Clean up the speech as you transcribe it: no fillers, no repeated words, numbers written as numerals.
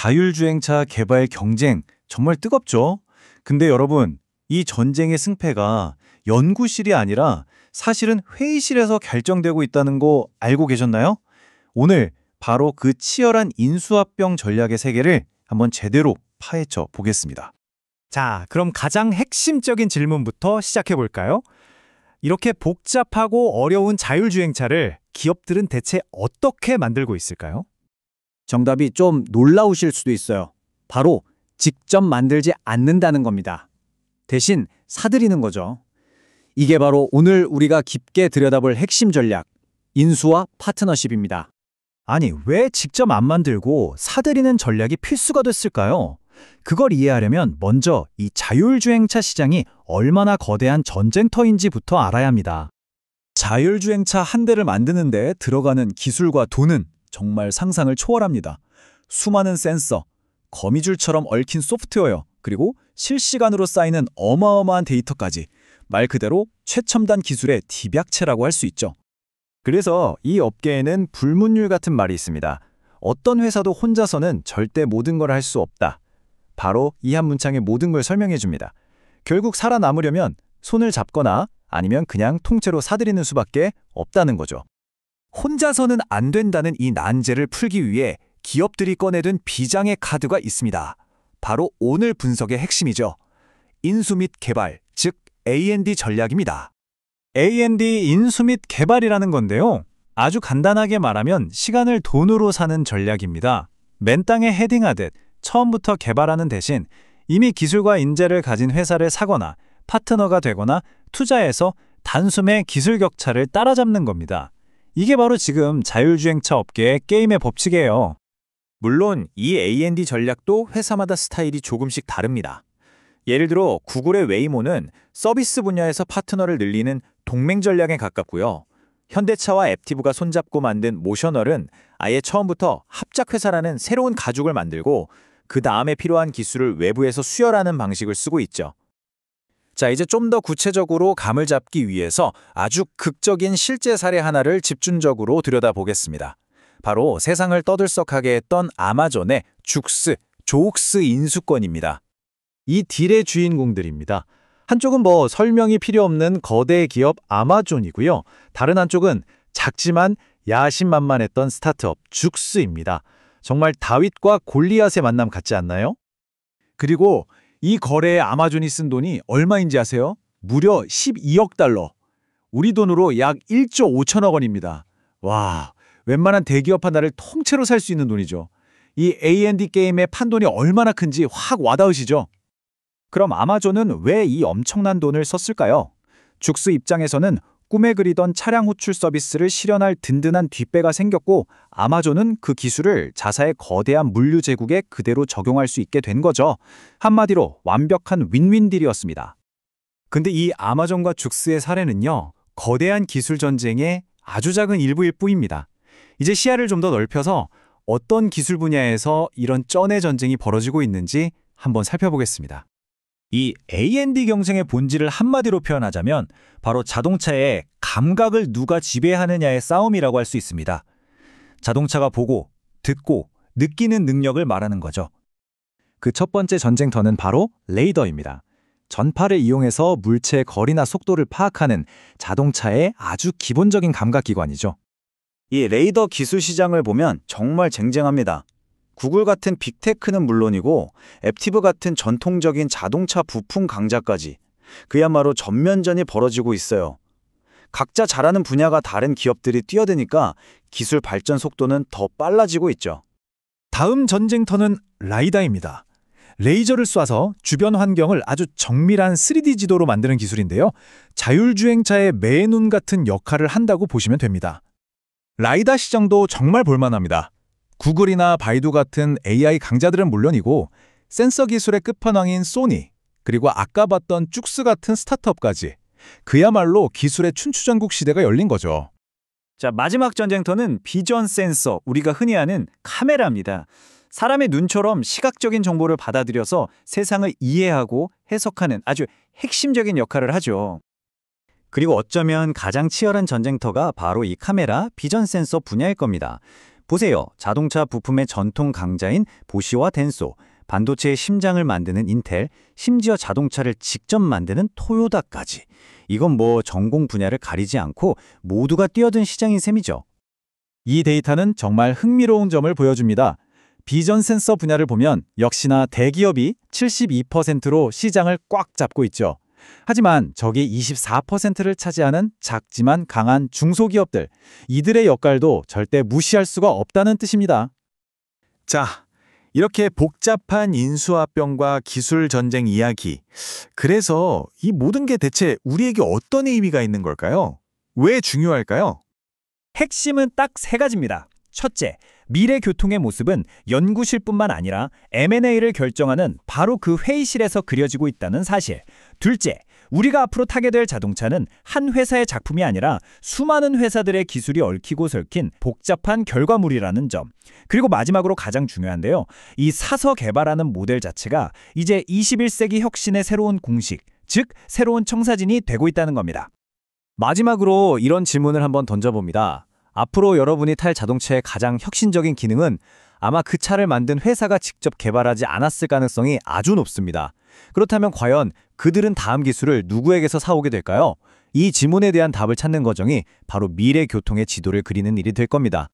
자율주행차 개발 경쟁 정말 뜨겁죠? 근데 여러분, 이 전쟁의 승패가 연구실이 아니라 사실은 회의실에서 결정되고 있다는 거 알고 계셨나요? 오늘 바로 그 치열한 인수합병 전략의 세계를 한번 제대로 파헤쳐 보겠습니다. 자, 그럼 가장 핵심적인 질문부터 시작해 볼까요? 이렇게 복잡하고 어려운 자율주행차를 기업들은 대체 어떻게 만들고 있을까요? 정답이 좀 놀라우실 수도 있어요. 바로 직접 만들지 않는다는 겁니다. 대신 사들이는 거죠. 이게 바로 오늘 우리가 깊게 들여다볼 핵심 전략, 인수와 파트너십입니다. 아니, 왜 직접 안 만들고 사들이는 전략이 필수가 됐을까요? 그걸 이해하려면 먼저 이 자율주행차 시장이 얼마나 거대한 전쟁터인지부터 알아야 합니다. 자율주행차 한 대를 만드는데 들어가는 기술과 돈은 정말 상상을 초월합니다. 수많은 센서, 거미줄처럼 얽힌 소프트웨어, 그리고 실시간으로 쌓이는 어마어마한 데이터까지 말 그대로 최첨단 기술의 집약체라고 할 수 있죠. 그래서 이 업계에는 불문율 같은 말이 있습니다. 어떤 회사도 혼자서는 절대 모든 걸 할 수 없다. 바로 이 한 문장의 모든 걸 설명해 줍니다. 결국 살아남으려면 손을 잡거나 아니면 그냥 통째로 사들이는 수밖에 없다는 거죠. 혼자서는 안 된다는 이 난제를 풀기 위해 기업들이 꺼내든 비장의 카드가 있습니다. 바로 오늘 분석의 핵심이죠. 인수 및 개발, 즉 A&D 전략입니다. A&D 인수 및 개발이라는 건데요. 아주 간단하게 말하면 시간을 돈으로 사는 전략입니다. 맨 땅에 헤딩하듯 처음부터 개발하는 대신 이미 기술과 인재를 가진 회사를 사거나 파트너가 되거나 투자해서 단숨에 기술 격차를 따라잡는 겁니다. 이게 바로 지금 자율주행차 업계의 게임의 법칙이에요. 물론 이 A&D 전략도 회사마다 스타일이 조금씩 다릅니다. 예를 들어 구글의 웨이모는 서비스 분야에서 파트너를 늘리는 동맹 전략에 가깝고요. 현대차와 앱티브가 손잡고 만든 모셔널은 아예 처음부터 합작회사라는 새로운 가죽을 만들고 그 다음에 필요한 기술을 외부에서 수혈하는 방식을 쓰고 있죠. 자, 이제 좀 더 구체적으로 감을 잡기 위해서 아주 극적인 실제 사례 하나를 집중적으로 들여다보겠습니다. 바로 세상을 떠들썩하게 했던 아마존의 조옥스 인수권입니다. 이 딜의 주인공들입니다. 한쪽은 뭐 설명이 필요 없는 거대 기업 아마존이고요. 다른 한쪽은 작지만 야심만만했던 스타트업 죽스입니다. 정말 다윗과 골리앗의 만남 같지 않나요? 그리고 이 거래에 아마존이 쓴 돈이 얼마인지 아세요? 무려 12억 달러. 우리 돈으로 약 1조 5천억 원입니다. 와, 웬만한 대기업 하나를 통째로 살 수 있는 돈이죠. 이 A&D 게임의 판돈이 얼마나 큰지 확 와닿으시죠? 그럼 아마존은 왜 이 엄청난 돈을 썼을까요? 죽스 입장에서는 꿈에 그리던 차량 호출 서비스를 실현할 든든한 뒷배가 생겼고 아마존은 그 기술을 자사의 거대한 물류 제국에 그대로 적용할 수 있게 된 거죠. 한마디로 완벽한 윈윈 딜이었습니다. 근데 이 아마존과 죽스의 사례는요. 거대한 기술 전쟁의 아주 작은 일부일 뿐입니다. 이제 시야를 좀 더 넓혀서 어떤 기술 분야에서 이런 쩐의 전쟁이 벌어지고 있는지 한번 살펴보겠습니다. 이 A&D 경쟁의 본질을 한마디로 표현하자면 바로 자동차의 감각을 누가 지배하느냐의 싸움이라고 할 수 있습니다. 자동차가 보고, 듣고, 느끼는 능력을 말하는 거죠. 그 첫 번째 전쟁터는 바로 레이더입니다. 전파를 이용해서 물체의 거리나 속도를 파악하는 자동차의 아주 기본적인 감각기관이죠. 이 레이더 기술 시장을 보면 정말 쟁쟁합니다. 구글 같은 빅테크는 물론이고 앱티브 같은 전통적인 자동차 부품 강자까지 그야말로 전면전이 벌어지고 있어요. 각자 잘하는 분야가 다른 기업들이 뛰어드니까 기술 발전 속도는 더 빨라지고 있죠. 다음 전쟁터는 라이다입니다. 레이저를 쏴서 주변 환경을 아주 정밀한 3D 지도로 만드는 기술인데요. 자율주행차의 매눈 같은 역할을 한다고 보시면 됩니다. 라이다 시장도 정말 볼만합니다. 구글이나 바이두 같은 AI 강자들은 물론이고 센서 기술의 끝판왕인 소니, 그리고 아까 봤던 죽스 같은 스타트업까지 그야말로 기술의 춘추전국 시대가 열린 거죠. 자, 마지막 전쟁터는 비전 센서, 우리가 흔히 아는 카메라입니다. 사람의 눈처럼 시각적인 정보를 받아들여서 세상을 이해하고 해석하는 아주 핵심적인 역할을 하죠. 그리고 어쩌면 가장 치열한 전쟁터가 바로 이 카메라, 비전 센서 분야일 겁니다. 보세요. 자동차 부품의 전통 강자인 보쉬와 덴소, 반도체의 심장을 만드는 인텔, 심지어 자동차를 직접 만드는 토요다까지. 이건 뭐 전공 분야를 가리지 않고 모두가 뛰어든 시장인 셈이죠. 이 데이터는 정말 흥미로운 점을 보여줍니다. 비전 센서 분야를 보면 역시나 대기업이 72%로 시장을 꽉 잡고 있죠. 하지만 저기 24%를 차지하는 작지만 강한 중소기업들, 이들의 역할도 절대 무시할 수가 없다는 뜻입니다. 자, 이렇게 복잡한 인수합병과 기술 전쟁 이야기. 그래서 이 모든 게 대체 우리에게 어떤 의미가 있는 걸까요? 왜 중요할까요? 핵심은 딱 세 가지입니다. 첫째, 미래 교통의 모습은 연구실뿐만 아니라 M&A를 결정하는 바로 그 회의실에서 그려지고 있다는 사실. 둘째, 우리가 앞으로 타게 될 자동차는 한 회사의 작품이 아니라 수많은 회사들의 기술이 얽히고 설킨 복잡한 결과물이라는 점. 그리고 마지막으로 가장 중요한데요. 이 사서 개발하는 모델 자체가 이제 21세기 혁신의 새로운 공식, 즉 새로운 청사진이 되고 있다는 겁니다. 마지막으로 이런 질문을 한번 던져봅니다. 앞으로 여러분이 탈 자동차의 가장 혁신적인 기능은 아마 그 차를 만든 회사가 직접 개발하지 않았을 가능성이 아주 높습니다. 그렇다면 과연 그들은 다음 기술을 누구에게서 사오게 될까요? 이 질문에 대한 답을 찾는 과정이 바로 미래 교통의 지도를 그리는 일이 될 겁니다.